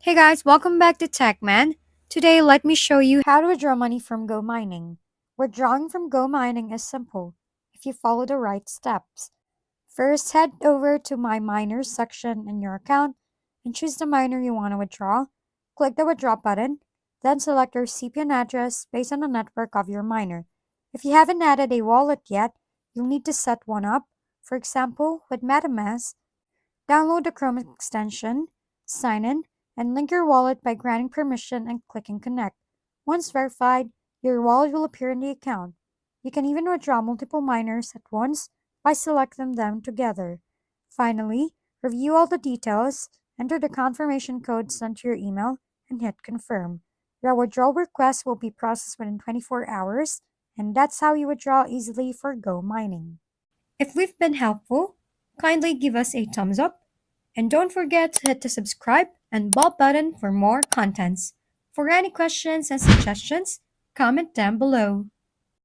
Hey guys, welcome back to TechMan. Today, let me show you how to withdraw money from GoMining. Withdrawing from GoMining is simple if you follow the right steps. First, head over to My Miners section in your account and choose the miner you want to withdraw. Click the withdraw button, then select your CPN address based on the network of your miner. If you haven't added a wallet yet, you'll need to set one up. For example, with MetaMask, download the Chrome extension, sign in, and link your wallet by granting permission and clicking connect. Once verified, your wallet will appear in the account. You can even withdraw multiple miners at once by selecting them together. Finally, review all the details, enter the confirmation code sent to your email, and hit confirm. Your withdrawal request will be processed within 24 hours, and that's how you withdraw easily for Go Mining. If we've been helpful, kindly give us a thumbs up and don't forget to hit the subscribe and bell button for more contents. For any questions and suggestions, comment down below.